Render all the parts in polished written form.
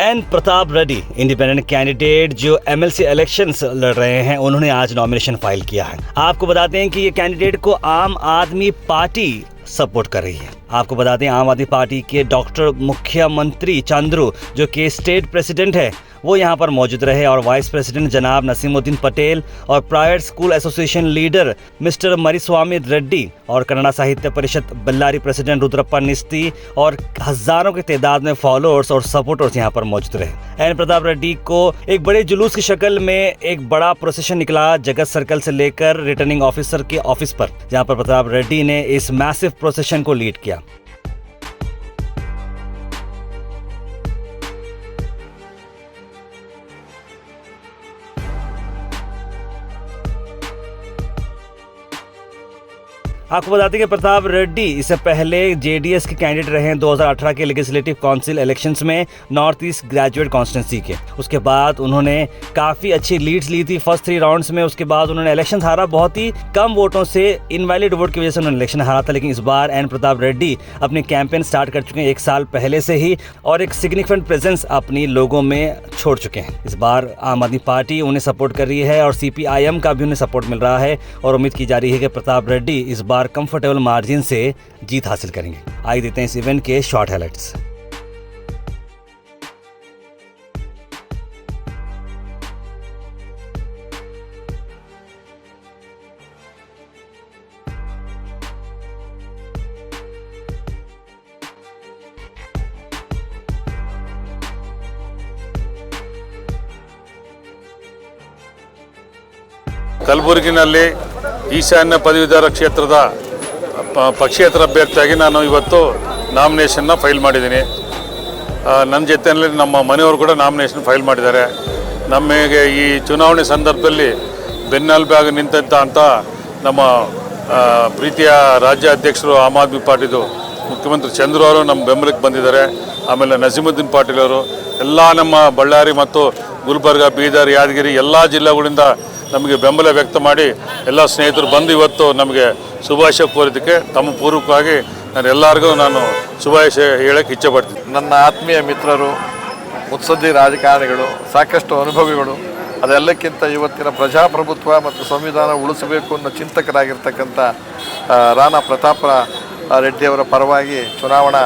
N Pratap Reddy independent candidate जो MLC elections लड़ रहे हैं, उन्होंने आज नॉमिनेशन फाइल किया है। आपको बताते हैं कि ये कैंडिडेट को आम आदमी पार्टी सपोर्ट कर रही है। आपको बता दें आम आदमी पार्टी के डॉक्टर मुख्यमंत्री चंद्रू जो कि स्टेट प्रेसिडेंट है, वो यहाँ पर मौजूद रहे और वाइस प्रेसिडेंट जनाब नसीमुद्दीन पटेल और private school association leader mister Mariswamy Reddy और कन्नड़ा साहित्य परिषद बल्लारी प्रेसिडेंट रुद्रप्पा निस्ती और हजारों की तादाद में फॉलोअर्स और सपोर्टर्स यहाँ पर मौजूद रहे। एन प्रताप रेड्डी को एक बड़े जुलूस की शक्ल में एक बड़ा प्रोसेशन निकला जगत सर्कल से लेकर रिटर्निंग ऑफिसर के ऑफिस पर, जहाँ पर प्रताप रेड्डी ने इस मैसिव प्रोसेशन को लीड किया। आपको बताते हैं कि प्रताप रेड्डी इससे पहले जेडीएस के कैंडिडेट रहे हैं 2018 के लेजिस्लेटिव काउंसिल इलेक्शंस में नॉर्थ ईस्ट ग्रेजुएट कॉन्स्टिट्यूंसी के। उसके बाद उन्होंने काफ़ी अच्छी लीड्स ली थी फर्स्ट 3 राउंड्स में। उसके बाद उन्होंने इलेक्शन हारा, बहुत ही कम वोटों से, इनवैलिड वोट की वजह से उन्होंने इलेक्शन हारा था। लेकिन इस बार एन प्रताप रेड्डी अपनी कैंपेन स्टार्ट कर चुके हैं 1 साल पहले से ही और एक सिग्निफिकेंट प्रेजेंस अपनी लोगों में छोड़ चुके हैं। इस बार आम आदमी पार्टी उन्हें सपोर्ट कर रही है और CPIM का भी उन्हें सपोर्ट मिल रहा है और उम्मीद की जा रही है कि प्रताप रेड्डी इस बार कंफर्टेबल मार्जिन से जीत हासिल करेंगे। आइए देखते हैं इस इवेंट के शॉर्ट हाइलाइट्स। ಕಲಬುರಗಿನಲ್ಲಿ ಈಶಾನ್ಯ ಪದವೀಧರ ಕ್ಷೇತ್ರದ ಪಕ್ಷೇತರ ಅಭ್ಯರ್ಥಿಯಾಗಿ ನಾನು ಇವತ್ತು ನಾಮಿನೇಷನ್ನ ಫೈಲ್ ಮಾಡಿದ್ದೀನಿ. ನನ್ನ ಜೊತೆಯಲ್ಲಿ ನಮ್ಮ ಮನೆಯವರು ಕೂಡ ನಾಮಿನೇಷನ್ ಫೈಲ್ ಮಾಡಿದ್ದಾರೆ. ನಮಗೆ ಈ ಚುನಾವಣೆ ಸಂದರ್ಭದಲ್ಲಿ ಬೆನ್ನೆಲುಬಾಗಿ ನಿಂತ ನಮ್ಮ ಪ್ರೀತಿಯ ರಾಜ್ಯ ಅಧ್ಯಕ್ಷರು ಆಮ್ ಆದ್ಮಿ ಪಾರ್ಟಿದು ಮುಖ್ಯಮಂತ್ರಿ ಚಂದ್ರು ಅವರು ನಮ್ಮ ಬೆಂಬಲಕ್ಕೆ ಬಂದಿದ್ದಾರೆ. ಆಮೇಲೆ ನಸೀಮುದ್ದೀನ್ ಪಾಟೀಲ್ ಅವರು, ಎಲ್ಲ ನಮ್ಮ ಬಳ್ಳಾರಿ ಮತ್ತು ಗುಲ್ಬರ್ಗ, ಬೀದರ್, ಯಾದಗಿರಿ ಎಲ್ಲ ಜಿಲ್ಲೆಗಳಿಂದ ನಮಗೆ ಬೆಂಬಲ ವ್ಯಕ್ತ ಮಾಡಿ ಎಲ್ಲ ಸ್ನೇಹಿತರು ಬಂದು ಇವತ್ತು ನಮಗೆ ಶುಭಾಶಯ ಕೋರಿದ್ದಕ್ಕೆ ತಮ್ಮ ಪೂರ್ವಕವಾಗಿ ನಾನು ಶುಭಾಶಯ ಹೇಳಕ್ಕೆ ಇಚ್ಛೆಪಡ್ತೀನಿ. ನನ್ನ ಆತ್ಮೀಯ ಮಿತ್ರರು, ಮುತ್ಸದ್ದಿ ರಾಜಕಾರಣಿಗಳು, ಸಾಕಷ್ಟು ಅನುಭವಿಗಳು, ಅದೆಲ್ಲಕ್ಕಿಂತ ಇವತ್ತಿನ ಪ್ರಜಾಪ್ರಭುತ್ವ ಮತ್ತು ಸಂವಿಧಾನ ಉಳಿಸಬೇಕು ಅನ್ನೋ ಚಿಂತಕರಾಗಿರ್ತಕ್ಕಂಥ ರಾಣಾ ಪ್ರತಾಪ ರೆಡ್ಡಿಯವರ ಪರವಾಗಿ ಚುನಾವಣಾ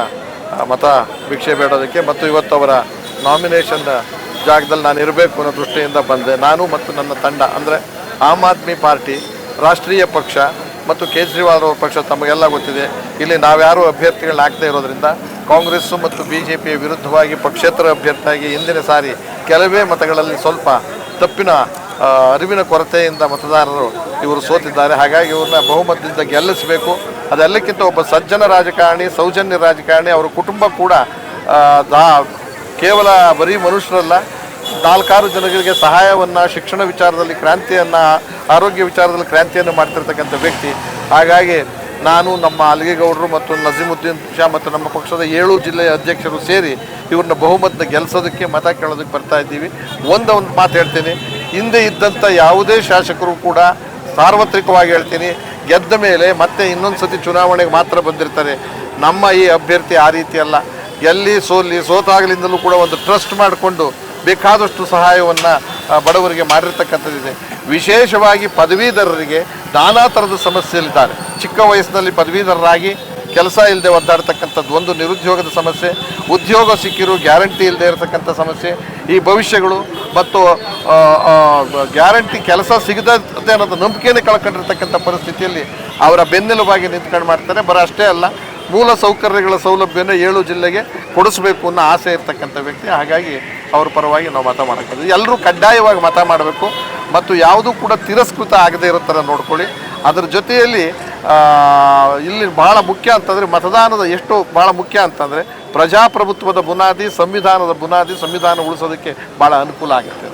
ಮತ ಭಿಕ್ಷೆ ಬೇಡೋದಕ್ಕೆ ಮತ್ತು ಇವತ್ತು ಅವರ ನಾಮಿನೇಷನ್ ಜಾಗದಲ್ಲಿ ನಾನು ಇರಬೇಕು ಅನ್ನೋ ದೃಷ್ಟಿಯಿಂದ ಬಂದೆ. ನಾನು ಮತ್ತು ನನ್ನ ತಂಡ, ಅಂದರೆ ಆಮ್ ಆದ್ಮಿ ಪಾರ್ಟಿ ರಾಷ್ಟ್ರೀಯ ಪಕ್ಷ ಮತ್ತು ಕೇಜ್ರಿವಾಲ್ ಅವರ ಪಕ್ಷ ತಮಗೆಲ್ಲ ಗೊತ್ತಿದೆ. ಇಲ್ಲಿ ನಾವ್ಯಾರೂ ಅಭ್ಯರ್ಥಿಗಳನ್ನ ಹಾಕ್ತಾ ಇರೋದ್ರಿಂದ ಕಾಂಗ್ರೆಸ್ಸು ಮತ್ತು BJPಯ ವಿರುದ್ಧವಾಗಿ ಪಕ್ಷೇತರ ಅಭ್ಯರ್ಥಿಯಾಗಿ ಹಿಂದಿನ ಸಾರಿ ಕೆಲವೇ ಮತಗಳಲ್ಲಿ ಸ್ವಲ್ಪ ತಪ್ಪಿನ ಅರಿವಿನ ಕೊರತೆಯಿಂದ ಮತದಾರರು ಇವರು ಸೋತಿದ್ದಾರೆ. ಹಾಗಾಗಿ ಇವ್ರನ್ನ ಬಹುಮತದಿಂದ ಗೆಲ್ಲಿಸಬೇಕು. ಅದೆಲ್ಲಕ್ಕಿಂತ ಒಬ್ಬ ಸಜ್ಜನ ರಾಜಕಾರಣಿ, ಸೌಜನ್ಯ ರಾಜಕಾರಣಿ, ಅವರ ಕುಟುಂಬ ಕೂಡ ಕೇವಲ ಬರೀ ಮನುಷ್ಯರಲ್ಲ, 4-6 ಜನರಿಗೆ ಸಹಾಯವನ್ನು, ಶಿಕ್ಷಣ ವಿಚಾರದಲ್ಲಿ ಕ್ರಾಂತಿಯನ್ನು, ಆರೋಗ್ಯ ವಿಚಾರದಲ್ಲಿ ಕ್ರಾಂತಿಯನ್ನು ಮಾಡ್ತಿರ್ತಕ್ಕಂಥ ವ್ಯಕ್ತಿ. ಹಾಗಾಗಿ ನಾನು, ನಮ್ಮ ಅಲಿಗೇಗೌಡರು ಮತ್ತು ನಸೀಮುದ್ದೀನ್ ಶಾ ಮತ್ತು ನಮ್ಮ ಪಕ್ಷದ 7 ಜಿಲ್ಲೆಯ ಅಧ್ಯಕ್ಷರು ಸೇರಿ ಇವ್ರನ್ನ ಬಹುಮತ ಗೆಲ್ಲಿಸೋದಕ್ಕೆ ಮತ ಕೇಳೋದಕ್ಕೆ ಬರ್ತಾ ಇದ್ದೀವಿ. ಒಂದು ಮಾತು ಹೇಳ್ತೀನಿ, ಹಿಂದೆ ಇದ್ದಂಥ ಯಾವುದೇ ಶಾಸಕರು ಕೂಡ ಸಾರ್ವತ್ರಿಕವಾಗಿ ಹೇಳ್ತೀನಿ, ಗೆದ್ದ ಮೇಲೆ ಮತ್ತೆ ಇನ್ನೊಂದು ಸತಿ ಚುನಾವಣೆಗೆ ಮಾತ್ರ ಬಂದಿರ್ತಾರೆ. ನಮ್ಮ ಈ ಅಭ್ಯರ್ಥಿ ಆ ರೀತಿ ಅಲ್ಲ. ಎಲ್ಲಿ ಸೋತಾಗಲಿಂದಲೂ ಕೂಡ ಒಂದು ಟ್ರಸ್ಟ್ ಮಾಡಿಕೊಂಡು ಬೇಕಾದಷ್ಟು ಸಹಾಯವನ್ನು ಬಡವರಿಗೆ ಮಾಡಿರ್ತಕ್ಕಂಥದ್ದಿದೆ. ವಿಶೇಷವಾಗಿ ಪದವೀಧರರಿಗೆ ನಾನಾ ಥರದ ಸಮಸ್ಯೆಯಲ್ಲಿದ್ದಾರೆ. ಚಿಕ್ಕ ವಯಸ್ಸಿನಲ್ಲಿ ಪದವೀಧರರಾಗಿ ಕೆಲಸ ಇಲ್ಲದೆ ಒದ್ದಾಡ್ತಕ್ಕಂಥದ್ದು ಒಂದು, ನಿರುದ್ಯೋಗದ ಸಮಸ್ಯೆ, ಉದ್ಯೋಗ ಸಿಕ್ಕಿರೂ ಗ್ಯಾರಂಟಿ ಇಲ್ಲದೆ ಇರತಕ್ಕಂಥ ಸಮಸ್ಯೆ, ಈ ಭವಿಷ್ಯಗಳು ಮತ್ತು ಗ್ಯಾರಂಟಿ ಕೆಲಸ ಸಿಗದೆ ಅನ್ನೋದು ನಂಬಿಕೆನೇ ಕಳ್ಕೊಂಡಿರ್ತಕ್ಕಂಥ ಪರಿಸ್ಥಿತಿಯಲ್ಲಿ ಅವರ ಬೆನ್ನೆಲುಬಾಗಿ ನಿಂತ್ಕೊಂಡು ಮಾಡ್ತಾರೆ. ಅಷ್ಟೇ ಅಲ್ಲ, ಮೂಲ ಸೌಕರ್ಯಗಳ ಸೌಲಭ್ಯನ 7 ಜಿಲ್ಲೆಗೆ ಕೊಡಿಸ್ಬೇಕು ಅನ್ನೋ ಆಸೆ ಇರ್ತಕ್ಕಂಥ ವ್ಯಕ್ತಿ. ಹಾಗಾಗಿ ಅವ್ರ ಪರವಾಗಿ ನಾವು ಮತ ಮಾಡೋಕ್ಕಾಗುತ್ತೆ. ಎಲ್ಲರೂ ಕಡ್ಡಾಯವಾಗಿ ಮತ ಮಾಡಬೇಕು ಮತ್ತು ಯಾವುದೂ ಕೂಡ ತಿರಸ್ಕೃತ ಆಗದೇ ಇರೋ ಥರ ನೋಡ್ಕೊಳ್ಳಿ. ಅದರ ಜೊತೆಯಲ್ಲಿ ಇಲ್ಲಿ ಭಾಳ ಮುಖ್ಯ ಅಂತಂದರೆ ಮತದಾನದ ಎಷ್ಟು ಭಾಳ ಮುಖ್ಯ ಅಂತಂದರೆ ಪ್ರಜಾಪ್ರಭುತ್ವದ ಬುನಾದಿ, ಸಂವಿಧಾನದ ಬುನಾದಿ, ಸಂವಿಧಾನ ಉಳಿಸೋದಕ್ಕೆ ಭಾಳ ಅನುಕೂಲ ಆಗುತ್ತೆ.